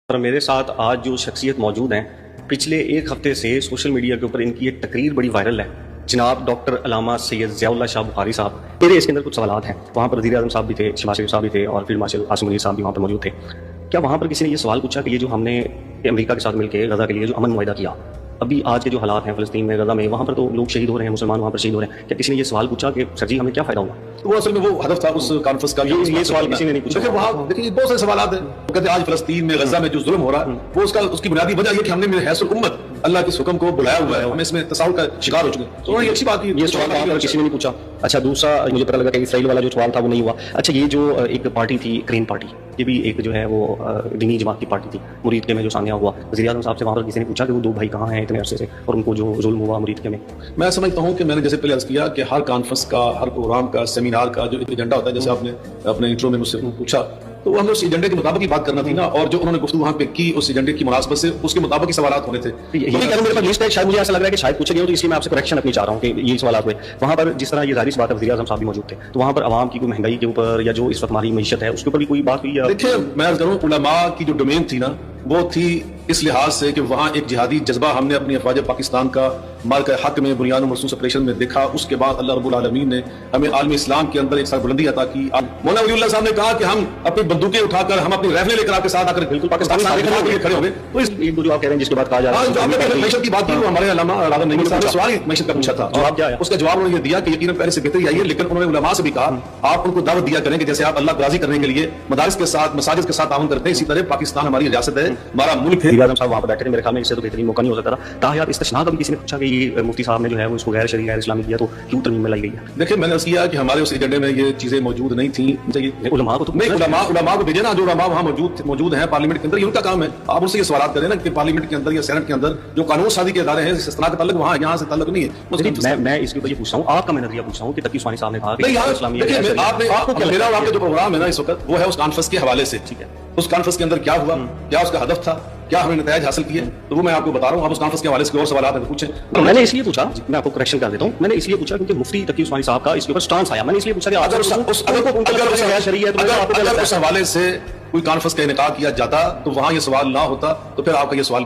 اور میرے ساتھ آج جو شخصیت موجود ہیں، پچھلے ایک ہفتے سے سوشل میڈیا کے اوپر ان کی ایک تقریر بڑی وائرل ہے، جناب ڈاکٹر علامہ سید ضیاء اللہ شاہ بخاری صاحب۔ میرے اس کے اندر کچھ سوالات ہیں۔ وہاں پر وزیر اعظم صاحب بھی تھے، شہباز شریف صاحب بھی تھے، اور فیلڈ مارشل عاصم منیر صاحب بھی وہاں پر موجود تھے۔ کیا وہاں پر کسی نے یہ سوال پوچھا کہ یہ جو ہم نے امریکہ کے ساتھ مل کے غزہ کے لیے جو امن معاہدہ کیا، ابھی آج کے جو حالات ہیں فلسطین میں، غزہ میں، وہاں پر تو لوگ شہید ہو رہے ہیں، مسلمان وہاں پر شہید ہو رہے ہیں، کیا کسی نے یہ سوال پوچھا کہ سر جی ہمیں کیا فائدہ ہوگا؟ وہ اصل میں وہ ہدف تھا اس کانفرنس کا۔ یہ سوال کسی نے نہیں پوچھا۔ دیکھیں وہاں دیکھیے بہت سارے سوالات ہیں۔ وہ کہتے ہیں آج فلسطین میں غزہ میں جو ظلم ہو رہا ہے وہ اس کی بنیادی وجہ یہ کہ ہم نے میرے حیث الامت اللہ کے حکم کو بلایا ہوا ہے، ہمیں اس میں تصاور کا شکار ہو چکے ہیں۔ تو یہ اچھی بات ہے، یہ سوال وہاں پر کسی نے نہیں پوچھا۔ اچھا دوسرا مجھے پتہ لگا کہ اسرائیل والا جو سوال تھا وہ نہیں ہوا۔ اچھا یہ جو ایک پارٹی تھی گرین پارٹی، یہ بھی ایک جو ہے وہ دینی جماعت کی پارٹی تھی، مرید کے میں جو سانحہ ہوا، وزیر اعظم صاحب سے وہاں پر کسی نے پوچھا کہ وہ دو بھائی کہاں ہیں اتنے عرصے سے اور ان کو جو ظلم ہوا مرید کے میں؟ میں سمجھتا ہوں کہ میں نے جیسے پہلے عرض کیا کہ ہر کانفرنس کا، ہر پروگرام کا، سیمینار کا جو ایجنڈا ہوتا ہے، جیسے آپ نے اپنے انٹرو میں مجھ سے پوچھا، تو ہمیں اس ایجنڈے کے مطابق ہی بات کرنا تھی نا، اور جو انہوں نے گفتگو وہاں پہ کی اس ایجنڈے کی مناسبت سے اس کے مطابق ہی سوالات ہونے تھے۔ میرے پاس لسٹ ہے، شاید مجھے ایسا لگ رہا ہے کہ شاید پوچھے گئے ہو، تو اس لیے میں آپ سے کریکشن اپنی چاہ رہا ہوں کہ یہ سوالات ہوئے وہاں پر، جس طرح یہ ظاہری سی بات ہے وزیر اعظم صاحب بھی موجود تھے، تو وہاں پر عوام کی کوئی مہنگائی کے اوپر یا جو اس وقت ہماری معیشت ہے اس کے اوپر بھی کوئی بات ہوئی؟ دیکھیں میں عرض کروں، علماء کی جو ڈومین تھی نا وہ تھی اس لحاظ سے کہ وہاں ایک جہادی جذبہ ہم نے اپنی افواج پاکستان کا مارکہ حق میں بنیاد و مرصوص آپریشن میں دیکھا۔ اس کے بعد اللہ رب العالمین نے ہمیں عالم اسلام کے اندر ایک ساتھ بلندی عطا کی۔ مولانا ولی اللہ صاحب نے کہا کہ ہم اپنی بندوقیں اٹھا کر، ہم اپنی رائفلیں لے کر آپ کے ساتھ آ کر بالکل پاکستان کے لیے کھڑے ہو گئے۔ تو اس جو آپ کہہ رہے ہیں جس کے بعد کہا جا رہا ہے، آپ نے معیشت کی بات کی، وہ ہمارے علامہ راغب نعیمی صاحب نے سوال معیشت کا پوچھا تھا، جواب کیا ہے؟ اس کا جواب انہوں نے یہ دیا کہ یقیناً پہلے سے بہتری آئی ہے، لیکن انہوں نے علماء سے بھی کہا آپ ان کو دعوت دیا کریں کہ جیسے آپ اللہ کو راضی کرنے کے لیے مدارس کے ساتھ، مساجد کے ساتھ تعاون کرتے ہیں، اسی طرح پاکستان ہماری ریاست ہے، ہمارا ملک ہے۔ وزیر اعظم صاحب وہاں پر بیٹھے تھے، میرے خیال میں اس سے تو بہترین موقع نہیں ہو سکتا تھا۔ تاحیات استثناء کا بھی کسی نے پوچھا کہ یہ مفتی صاحب نے جو ہے وہ اس کو غیر شرعی غیر اسلامی کیا، تو کیوں ترمیم میں لائی گئی ہے؟ دیکھیں میں نے عرض کیا کہ ہمارے اس ایجنڈے میں یہ چیزیں موجود نہیں تھیں۔ علماء کو تو نہیں، علماء کو بھیجے نا، جو علماء وہاں موجود ہیں پارلیمنٹ کے اندر، یہ ان کا کام ہے۔ آپ ان سے یہ سوالات کریں نا کہ پارلیمنٹ کے اندر یا سینٹ کے اندر جو قانون سازی کے ادارے ہیں، استثناء کا تعلق وہاں یہاں سے تعلق نہیں ہے۔ میں اس کے اوپر یہ پوچھ رہا ہوں، آپ کا میں نظریہ پوچھ رہا ہوں کہ تقی عثمانی صاحب نے کہا کہ اسلامی میرا اور آپ کا جو پروگرام ہے نا اس وقت، وہ ہے اس کانفرنس کے حوالے سے، ٹھیک ہے، اس کانفرنس کے اندر کیا ہوا، کیا اس کا ہدف تھا، کیا ہم نے نتائج حاصل کیے، تو وہ میں آپ کو بتا رہا ہوں۔ آپ اس کانفرنس کے حوالے سے اور سوالات ہیں تو پوچھیں۔ میں نے اس لیے پوچھا، میں آپ کو کریکشن کر دیتا ہوں، میں نے اس لیے پوچھا کیونکہ مفتی تقی عثمانی صاحب کا اس کے اوپر سٹانس آیا، میں نے اس لیے پوچھا کہ اگر اس حوالے سے کوئی کانفرنس کا انعقاد کیا جاتا تو وہاں یہ سوال نہ ہوتا، تو پھر آپ کا یہ سوال